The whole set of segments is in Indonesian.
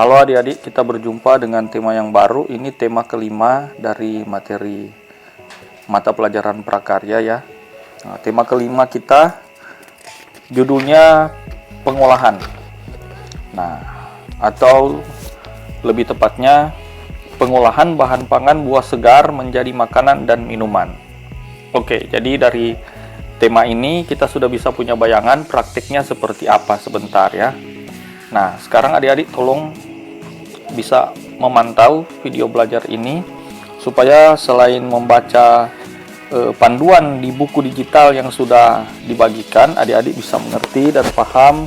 Halo adik-adik, kita berjumpa dengan tema yang baru. Ini tema kelima dari materi mata pelajaran prakarya ya. Nah, tema kelima kita judulnya pengolahan. Nah, atau lebih tepatnya pengolahan bahan pangan buah segar menjadi makanan dan minuman. Oke, jadi dari tema ini kita sudah bisa punya bayangan praktiknya seperti apa sebentar ya. Nah, sekarang adik-adik tolong bisa memantau video belajar ini supaya selain membaca panduan di buku digital yang sudah dibagikan, adik-adik bisa mengerti dan paham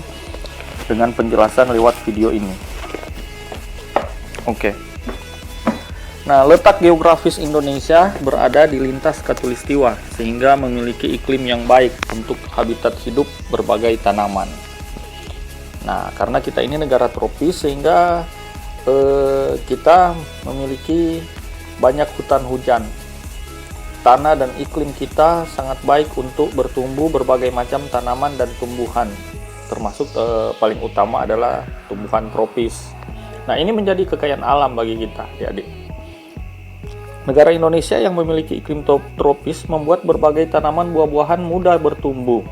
dengan penjelasan lewat video ini. Oke. Nah, letak geografis Indonesia berada di lintas khatulistiwa sehingga memiliki iklim yang baik untuk habitat hidup berbagai tanaman. Nah, karena kita ini negara tropis sehingga kita memiliki banyak hutan hujan. Tanah dan iklim kita sangat baik untuk bertumbuh berbagai macam tanaman dan tumbuhan, termasuk paling utama adalah tumbuhan tropis. Nah, ini menjadi kekayaan alam bagi kita, adik-adik. Negara Indonesia yang memiliki iklim tropis membuat berbagai tanaman buah-buahan mudah bertumbuh.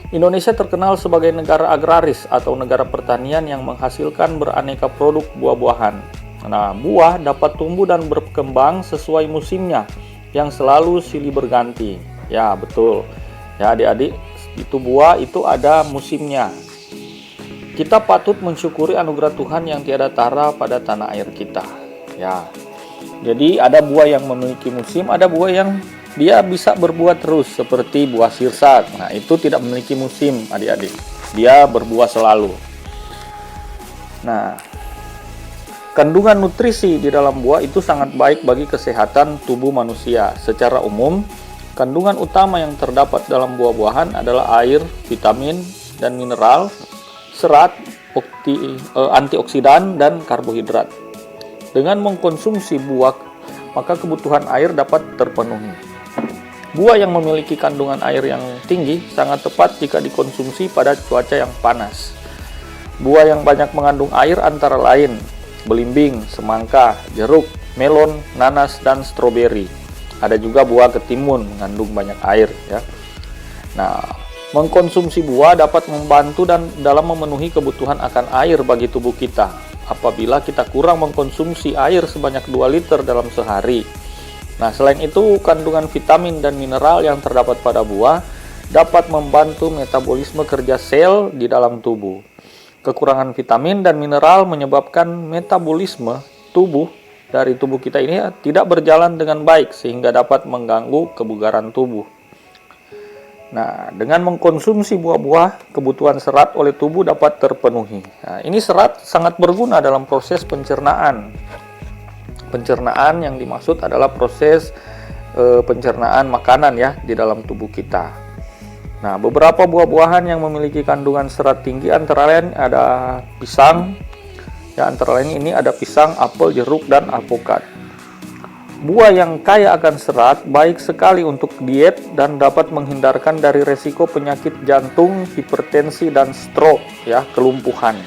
Indonesia terkenal sebagai negara agraris atau negara pertanian yang menghasilkan beraneka produk buah-buahan. Nah, buah dapat tumbuh dan berkembang sesuai musimnya yang selalu silih berganti. Ya, betul. Ya, adik-adik, itu buah itu ada musimnya. Kita patut mensyukuri anugerah Tuhan yang tiada tara pada tanah air kita. Ya. Jadi ada buah yang memiliki musim, ada buah yang dia bisa berbuah terus seperti buah sirsak. Nah, itu tidak memiliki musim, adik-adik. Dia berbuah selalu. Nah, kandungan nutrisi di dalam buah itu sangat baik bagi kesehatan tubuh manusia. Secara umum, kandungan utama yang terdapat dalam buah-buahan adalah air, vitamin dan mineral, serat, antioksidan dan karbohidrat. Dengan mengkonsumsi buah, maka kebutuhan air dapat terpenuhi. Buah yang memiliki kandungan air yang tinggi sangat tepat jika dikonsumsi pada cuaca yang panas. Buah yang banyak mengandung air antara lain belimbing, semangka, jeruk, melon, nanas, dan stroberi. Ada juga buah ketimun mengandung banyak air ya. Nah, mengkonsumsi buah dapat membantu dan dalam memenuhi kebutuhan akan air bagi tubuh kita. Apabila kita kurang mengkonsumsi air sebanyak 2 liter dalam sehari. Nah, selain itu, kandungan vitamin dan mineral yang terdapat pada buah dapat membantu metabolisme kerja sel di dalam tubuh. Kekurangan vitamin dan mineral menyebabkan metabolisme tubuh dari tubuh kita ini tidak berjalan dengan baik sehingga dapat mengganggu kebugaran tubuh. Nah, dengan mengkonsumsi buah-buah, kebutuhan serat oleh tubuh dapat terpenuhi. Nah, ini serat sangat berguna dalam proses pencernaan. Pencernaan yang dimaksud adalah proses pencernaan makanan ya di dalam tubuh kita. Nah, beberapa buah-buahan yang memiliki kandungan serat tinggi antara lain ada pisang. Ya, antara lain ini ada pisang, apel, jeruk, dan alpukat. Buah yang kaya akan serat baik sekali untuk diet dan dapat menghindarkan dari resiko penyakit jantung, hipertensi, dan stroke ya, kelumpuhan.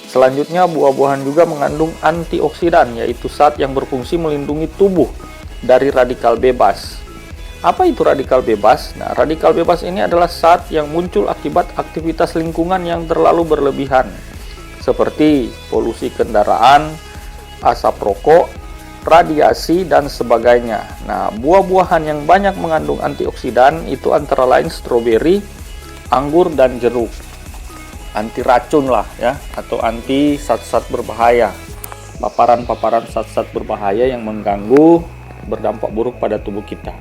Selanjutnya, buah-buahan juga mengandung antioksidan, yaitu zat yang berfungsi melindungi tubuh dari radikal bebas. Apa itu radikal bebas? Nah, radikal bebas ini adalah zat yang muncul akibat aktivitas lingkungan yang terlalu berlebihan, seperti polusi kendaraan, asap rokok, radiasi, dan sebagainya. Nah, buah-buahan yang banyak mengandung antioksidan itu antara lain stroberi, anggur, dan jeruk. Anti racun lah ya, atau anti zat-zat berbahaya, paparan-paparan zat-zat berbahaya yang mengganggu, berdampak buruk pada tubuh kita.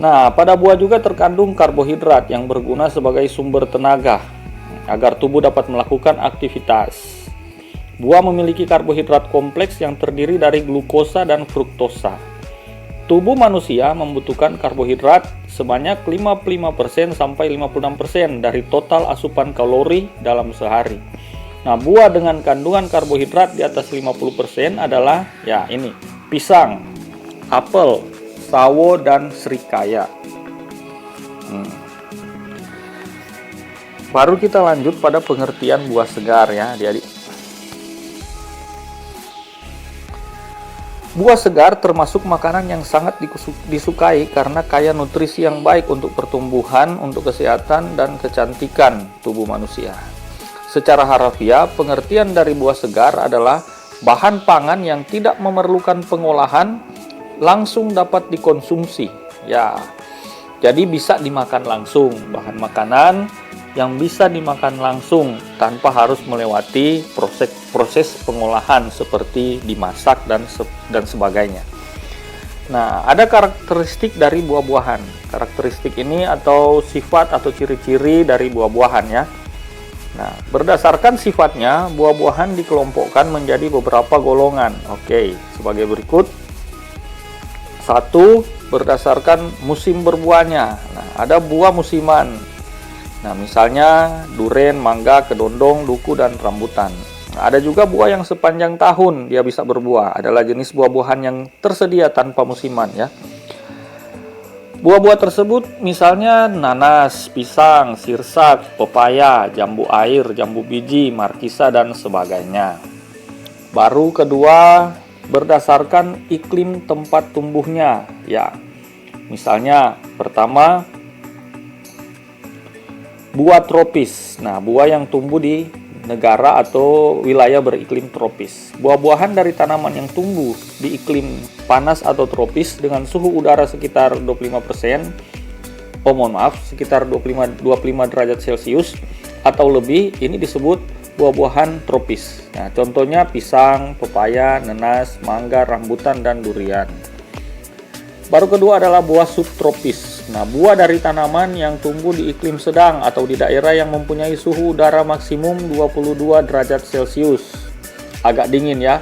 Nah, pada buah juga terkandung karbohidrat yang berguna sebagai sumber tenaga agar tubuh dapat melakukan aktivitas. Buah memiliki karbohidrat kompleks yang terdiri dari glukosa dan fruktosa. Tubuh manusia membutuhkan karbohidrat sebanyak 55% sampai 56% dari total asupan kalori dalam sehari. Nah, buah dengan kandungan karbohidrat di atas 50% adalah ya ini, pisang, apel, sawo, dan srikaya. Baru kita lanjut pada pengertian buah segar ya adik-adik. Buah segar termasuk makanan yang sangat disukai karena kaya nutrisi yang baik untuk pertumbuhan, untuk kesehatan, dan kecantikan tubuh manusia. Secara harfiah, pengertian dari buah segar adalah bahan pangan yang tidak memerlukan pengolahan, langsung dapat dikonsumsi. Ya, jadi bisa dimakan langsung, bahan makanan yang bisa dimakan langsung tanpa harus melewati proses pengolahan seperti dimasak dan sebagainya. Nah, ada karakteristik dari buah-buahan. Karakteristik ini atau sifat atau ciri-ciri dari buah-buahan ya. Nah, berdasarkan sifatnya, buah-buahan dikelompokkan menjadi beberapa golongan. Oke, sebagai berikut. 1. Berdasarkan musim berbuahnya. Nah, ada buah musiman. Nah, misalnya duren, mangga, kedondong, duku, dan rambutan. Nah, ada juga buah yang sepanjang tahun dia bisa berbuah. Adalah jenis buah-buahan yang tersedia tanpa musiman ya. Buah-buah tersebut misalnya nanas, pisang, sirsak, pepaya, jambu air, jambu biji, markisa, dan sebagainya. Baru kedua, berdasarkan iklim tempat tumbuhnya ya. Misalnya pertama, buah tropis. Nah, buah yang tumbuh di negara atau wilayah beriklim tropis. Buah-buahan dari tanaman yang tumbuh di iklim panas atau tropis dengan suhu udara sekitar 25 derajat Celcius atau lebih, ini disebut buah-buahan tropis. Nah, contohnya pisang, pepaya, nanas, mangga, rambutan, dan durian. Baru kedua adalah buah subtropis. Nah, buah dari tanaman yang tumbuh di iklim sedang atau di daerah yang mempunyai suhu udara maksimum 22 derajat Celcius. Agak dingin ya.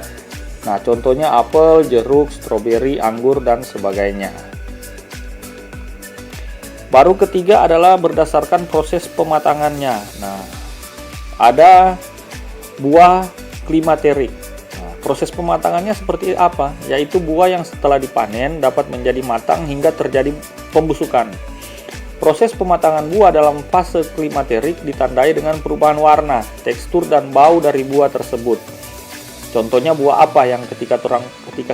Nah, contohnya apel, jeruk, stroberi, anggur, dan sebagainya. Baru ketiga adalah berdasarkan proses pematangannya. Nah, ada buah klimaterik. Proses pematangannya seperti apa? Yaitu buah yang setelah dipanen dapat menjadi matang hingga terjadi pembusukan. Proses pematangan buah dalam fase klimaterik ditandai dengan perubahan warna, tekstur, dan bau dari buah tersebut. Contohnya buah apa yang ketika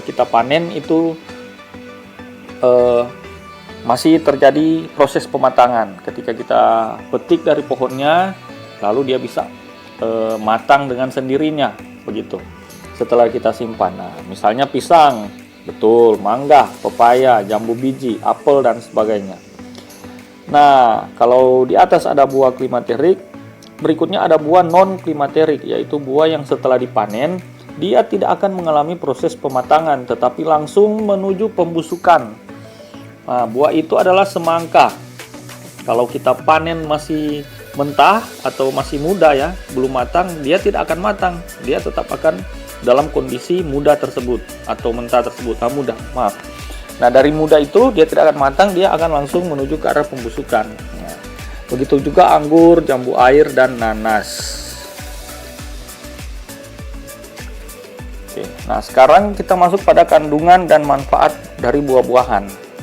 kita panen itu masih terjadi proses pematangan. Ketika kita petik dari pohonnya, lalu dia bisa matang dengan sendirinya, begitu. Setelah kita simpan. Nah, misalnya pisang, betul, mangga, pepaya, jambu biji, apel, dan sebagainya. Nah, kalau di atas ada buah klimaterik, berikutnya ada buah non klimaterik, yaitu buah yang setelah dipanen dia tidak akan mengalami proses pematangan tetapi langsung menuju pembusukan. Nah, buah itu adalah semangka. Kalau kita panen masih mentah atau masih muda ya, belum matang, dia tidak akan matang. Dia tetap akan dalam kondisi muda tersebut atau mentah tersebut. Muda, maaf. Nah, dari muda itu dia tidak akan matang, dia akan langsung menuju ke arah pembusukan. Nah, begitu juga anggur, jambu air, dan nanas. Oke, nah sekarang kita masuk pada kandungan dan manfaat dari buah-buahan.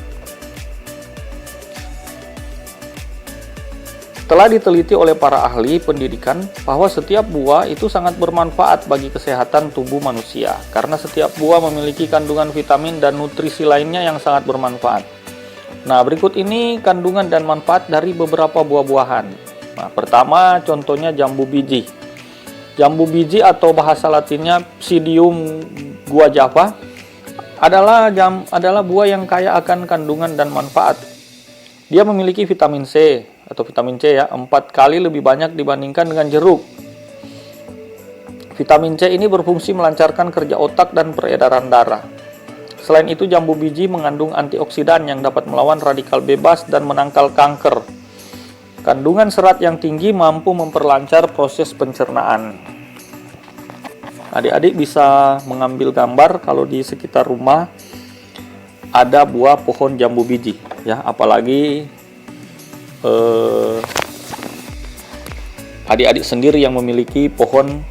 Telah diteliti oleh para ahli pendidikan bahwa setiap buah itu sangat bermanfaat bagi kesehatan tubuh manusia karena setiap buah memiliki kandungan vitamin dan nutrisi lainnya yang sangat bermanfaat. Nah, berikut ini kandungan dan manfaat dari beberapa buah-buahan. Nah, pertama contohnya jambu biji. Jambu biji atau bahasa latinnya Psidium guajava adalah buah yang kaya akan kandungan dan manfaat. Dia memiliki vitamin C atau vitamin C ya, 4 kali lebih banyak dibandingkan dengan jeruk. Vitamin C ini berfungsi melancarkan kerja otak dan peredaran darah. Selain itu, jambu biji mengandung antioksidan yang dapat melawan radikal bebas dan menangkal kanker. Kandungan serat yang tinggi mampu memperlancar proses pencernaan. Adik-adik bisa mengambil gambar kalau di sekitar rumah ada buah pohon jambu biji ya, apalagi adik-adik sendiri yang memiliki pohon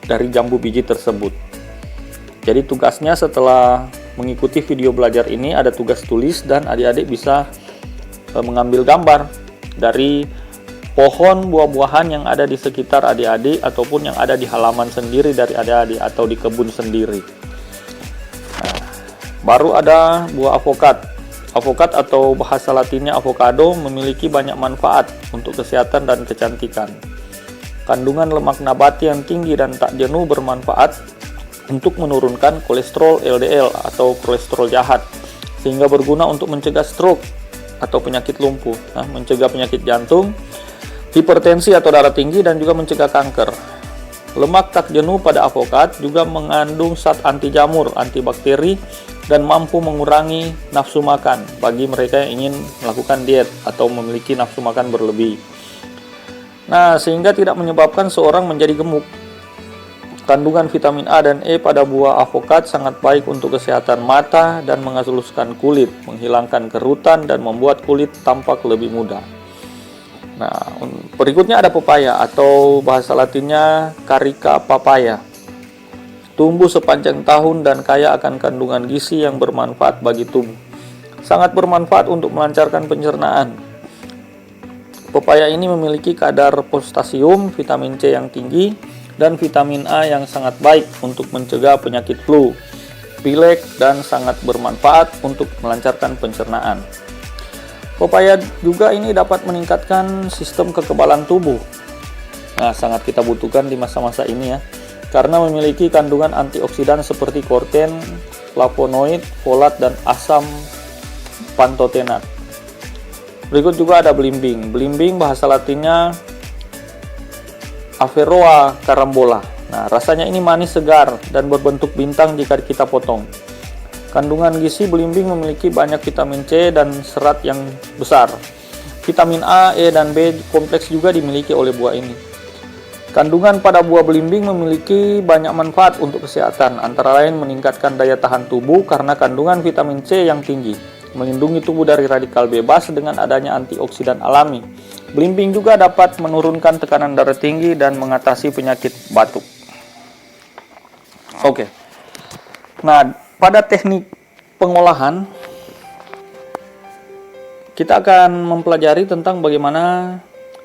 dari jambu biji tersebut. Jadi tugasnya setelah mengikuti video belajar ini ada tugas tulis dan adik-adik bisa mengambil gambar dari pohon buah-buahan yang ada di sekitar adik-adik ataupun yang ada di halaman sendiri dari adik-adik atau di kebun sendiri. Nah, Baru ada buah avokat. Avokat atau bahasa latinnya avocado memiliki banyak manfaat untuk kesehatan dan kecantikan. Kandungan lemak nabati yang tinggi dan tak jenuh bermanfaat untuk menurunkan kolesterol LDL atau kolesterol jahat, sehingga berguna untuk mencegah stroke atau penyakit lumpuh, mencegah penyakit jantung, hipertensi atau darah tinggi, dan juga mencegah kanker. Lemak tak jenuh pada avokat juga mengandung zat anti jamur, antibakteri, dan mampu mengurangi nafsu makan bagi mereka yang ingin melakukan diet atau memiliki nafsu makan berlebih. Nah, sehingga tidak menyebabkan seorang menjadi gemuk. Kandungan vitamin A dan E pada buah avokat sangat baik untuk kesehatan mata dan menghaluskan kulit, menghilangkan kerutan, dan membuat kulit tampak lebih muda. Nah, berikutnya ada pepaya atau bahasa latinnya Carica papaya. Tumbuh sepanjang tahun dan kaya akan kandungan gizi yang bermanfaat bagi tubuh. Sangat bermanfaat untuk melancarkan pencernaan. Pepaya ini memiliki kadar potasium, vitamin C yang tinggi, dan vitamin A yang sangat baik untuk mencegah penyakit flu, pilek, dan sangat bermanfaat untuk melancarkan pencernaan. Pepaya juga ini dapat meningkatkan sistem kekebalan tubuh. Nah, sangat kita butuhkan di masa-masa ini ya, karena memiliki kandungan antioksidan seperti korten, flavonoid, folat, dan asam pantotenat. Berikut juga ada belimbing. Belimbing bahasa latinnya Averrhoa carambola. Nah, rasanya ini manis segar dan berbentuk bintang jika kita potong. Kandungan gizi belimbing memiliki banyak vitamin C dan serat yang besar. Vitamin A, E, dan B kompleks juga dimiliki oleh buah ini. Kandungan pada buah belimbing memiliki banyak manfaat untuk kesehatan, antara lain meningkatkan daya tahan tubuh karena kandungan vitamin C yang tinggi, melindungi tubuh dari radikal bebas dengan adanya antioksidan alami. Belimbing juga dapat menurunkan tekanan darah tinggi dan mengatasi penyakit batuk. Oke. Nah, pada teknik pengolahan kita akan mempelajari tentang bagaimana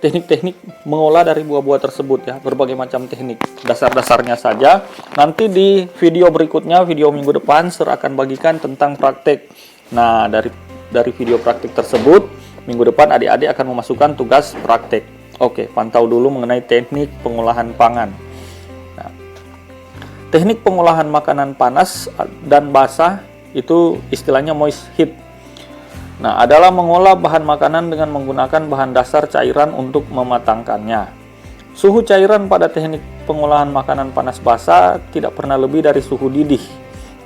teknik-teknik mengolah dari buah-buah tersebut ya, berbagai macam teknik. Dasar-dasarnya saja. Nanti di video berikutnya, video minggu depan, saya akan bagikan tentang praktek. Nah, dari video praktek tersebut, minggu depan adik-adik akan memasukkan tugas praktek. Oke, pantau dulu mengenai teknik pengolahan pangan. Nah, teknik pengolahan makanan panas dan basah itu istilahnya moist heat. Nah, adalah mengolah bahan makanan dengan menggunakan bahan dasar cairan untuk mematangkannya. Suhu cairan pada teknik pengolahan makanan panas basah tidak pernah lebih dari suhu didih.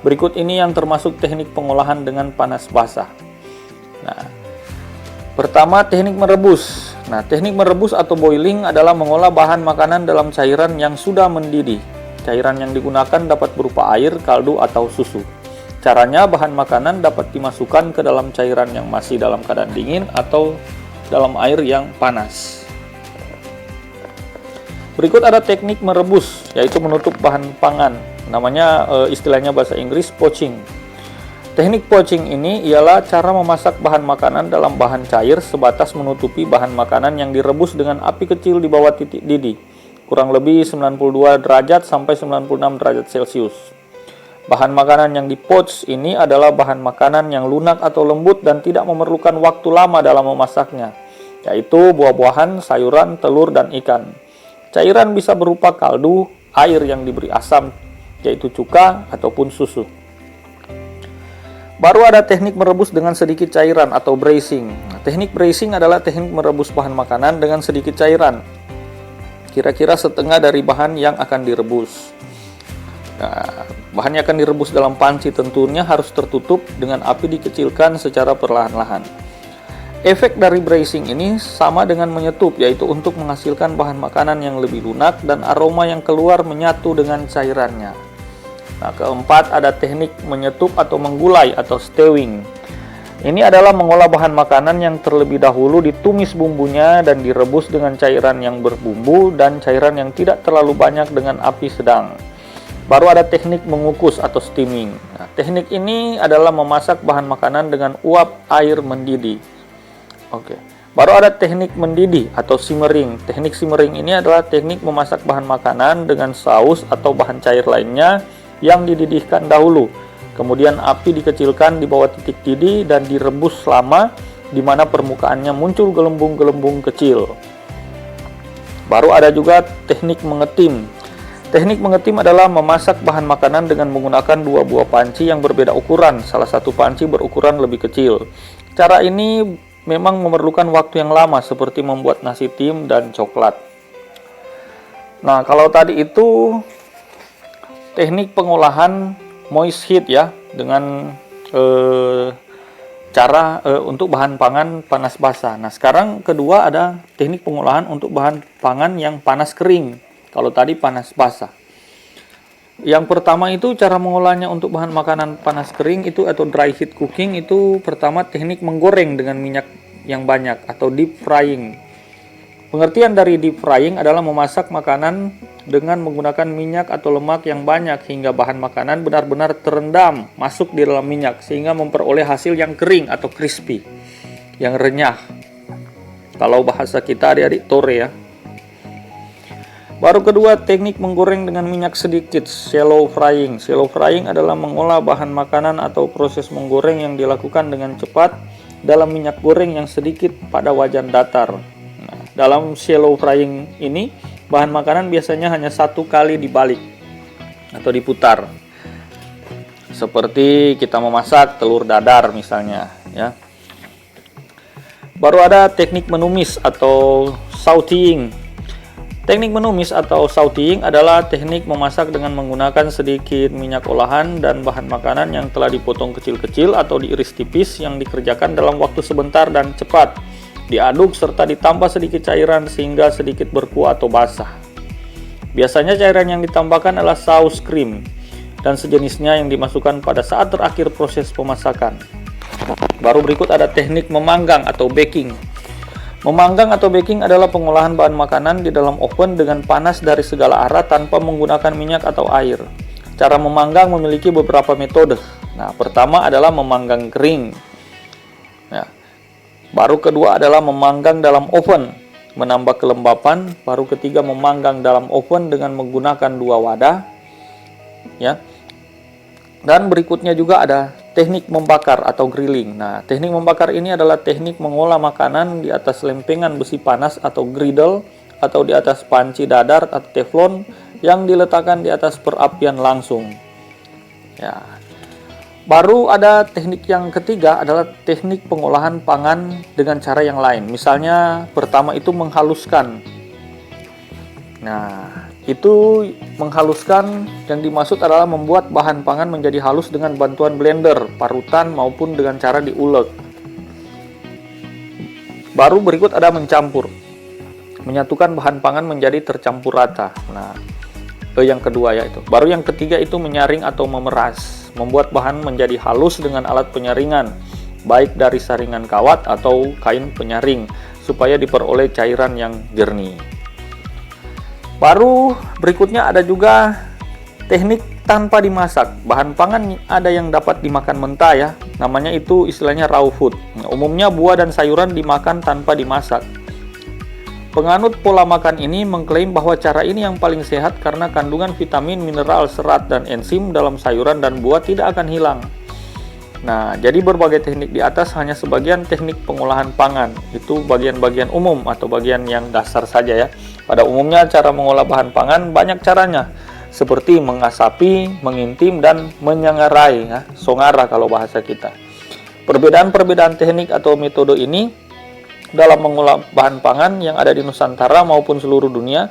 Berikut ini yang termasuk teknik pengolahan dengan panas basah. Nah, pertama, teknik merebus. Nah, teknik merebus atau boiling adalah mengolah bahan makanan dalam cairan yang sudah mendidih. Cairan yang digunakan dapat berupa air, kaldu, atau susu. Caranya, bahan makanan dapat dimasukkan ke dalam cairan yang masih dalam keadaan dingin atau dalam air yang panas. Berikut ada teknik merebus, yaitu menutup bahan pangan. Namanya istilahnya bahasa Inggris poaching. Teknik poaching ini ialah cara memasak bahan makanan dalam bahan cair sebatas menutupi bahan makanan yang direbus dengan api kecil di bawah titik didih, kurang lebih 92 derajat sampai 96 derajat Celcius. Bahan makanan yang di-poach ini adalah bahan makanan yang lunak atau lembut dan tidak memerlukan waktu lama dalam memasaknya, yaitu buah-buahan, sayuran, telur, dan ikan. Cairan bisa berupa kaldu, air yang diberi asam, yaitu cuka, ataupun susu. Baru ada teknik merebus dengan sedikit cairan atau braising. Teknik braising adalah teknik merebus bahan makanan dengan sedikit cairan, kira-kira setengah dari bahan yang akan direbus. Nah, bahannya akan direbus dalam panci, tentunya harus tertutup dengan api dikecilkan secara perlahan-lahan. Efek dari braising ini sama dengan menyetup, yaitu untuk menghasilkan bahan makanan yang lebih lunak dan aroma yang keluar menyatu dengan cairannya. Nah, keempat ada teknik menyetup atau menggulai atau stewing. Ini adalah mengolah bahan makanan yang terlebih dahulu ditumis bumbunya dan direbus dengan cairan yang berbumbu dan cairan yang tidak terlalu banyak dengan api sedang. Baru ada teknik mengukus atau steaming. Nah, teknik ini adalah memasak bahan makanan dengan uap air mendidih. Oke. Baru ada teknik mendidih atau simmering. Teknik simmering ini adalah teknik memasak bahan makanan dengan saus atau bahan cair lainnya yang dididihkan dahulu. Kemudian api dikecilkan di bawah titik didih dan direbus lama, di mana permukaannya muncul gelembung-gelembung kecil. Baru ada juga teknik mengetim. Teknik mengetim adalah memasak bahan makanan dengan menggunakan dua buah panci yang berbeda ukuran. Salah satu panci berukuran lebih kecil. Cara ini memang memerlukan waktu yang lama, seperti membuat nasi tim dan coklat. Nah, kalau tadi itu teknik pengolahan moist heat ya, dengan cara untuk bahan pangan panas basah. Nah, sekarang kedua ada teknik pengolahan untuk bahan pangan yang panas kering. Kalau tadi panas basah. Yang pertama itu cara mengolahnya untuk bahan makanan panas kering itu atau dry heat cooking itu pertama teknik menggoreng dengan minyak yang banyak atau deep frying. Pengertian dari deep frying adalah memasak makanan dengan menggunakan minyak atau lemak yang banyak hingga bahan makanan benar-benar terendam masuk di dalam minyak sehingga memperoleh hasil yang kering atau crispy, yang renyah. Kalau bahasa kita adik-adik tore ya. Baru kedua, teknik menggoreng dengan minyak sedikit, shallow frying. Shallow frying adalah mengolah bahan makanan atau proses menggoreng yang dilakukan dengan cepat dalam minyak goreng yang sedikit pada wajan datar. Nah, dalam shallow frying ini, bahan makanan biasanya hanya satu kali dibalik atau diputar. Seperti kita memasak telur dadar misalnya, ya. Baru ada teknik menumis atau sautéing. Teknik menumis atau sautéing adalah teknik memasak dengan menggunakan sedikit minyak olahan dan bahan makanan yang telah dipotong kecil-kecil atau diiris tipis yang dikerjakan dalam waktu sebentar dan cepat. Diaduk serta ditambah sedikit cairan sehingga sedikit berkuah atau basah. Biasanya cairan yang ditambahkan adalah saus krim dan sejenisnya yang dimasukkan pada saat terakhir proses pemasakan. Baru berikut ada teknik memanggang atau baking. Memanggang atau baking adalah pengolahan bahan makanan di dalam oven dengan panas dari segala arah tanpa menggunakan minyak atau air. Cara memanggang memiliki beberapa metode. Nah, pertama adalah memanggang kering. Nah, baru kedua adalah memanggang dalam oven, menambah kelembapan. Baru ketiga memanggang dalam oven dengan menggunakan dua wadah. Ya. Dan berikutnya juga ada teknik membakar atau grilling. Nah, teknik membakar ini adalah teknik mengolah makanan di atas lempengan besi panas atau griddle atau di atas panci dadar atau teflon yang diletakkan di atas perapian langsung. Ya. Baru ada teknik yang ketiga adalah teknik pengolahan pangan dengan cara yang lain. Misalnya pertama itu menghaluskan. Nah, itu menghaluskan yang dimaksud adalah membuat bahan pangan menjadi halus dengan bantuan blender, parutan maupun dengan cara diulek. Baru berikut ada mencampur. Menyatukan bahan pangan menjadi tercampur rata. Nah, yang kedua ya itu. Baru yang ketiga itu menyaring atau memeras. Membuat bahan menjadi halus dengan alat penyaringan, baik dari saringan kawat atau kain penyaring, supaya diperoleh cairan yang jernih. Baru berikutnya ada juga teknik tanpa dimasak. Bahan pangan ada yang dapat dimakan mentah ya, namanya itu istilahnya raw food. Nah, umumnya buah dan sayuran dimakan tanpa dimasak. Penganut pola makan ini mengklaim bahwa cara ini yang paling sehat karena kandungan vitamin, mineral, serat, dan enzim dalam sayuran dan buah tidak akan hilang. Nah, jadi berbagai teknik di atas hanya sebagian teknik pengolahan pangan. Itu bagian-bagian umum atau bagian yang dasar saja ya. Pada umumnya cara mengolah bahan pangan banyak caranya, seperti mengasapi, mengintim, dan menyengarai ya, songara kalau bahasa kita. Perbedaan-perbedaan teknik atau metode ini dalam mengolah bahan pangan yang ada di Nusantara maupun seluruh dunia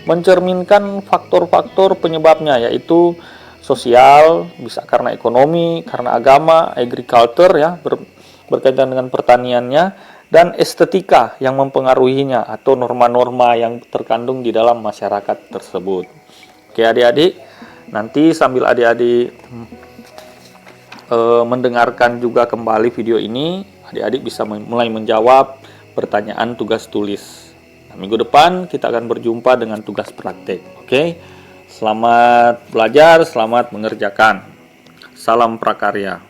mencerminkan faktor-faktor penyebabnya, yaitu sosial, bisa karena ekonomi, karena agama, agriculture ya, berkaitan dengan pertaniannya, dan estetika yang mempengaruhinya atau norma-norma yang terkandung di dalam masyarakat tersebut. Oke adik-adik, nanti sambil adik-adik mendengarkan juga kembali video ini, adik-adik bisa mulai menjawab pertanyaan tugas tulis. Nah, minggu depan kita akan berjumpa dengan tugas praktek. Oke, selamat belajar, selamat mengerjakan. Salam prakarya.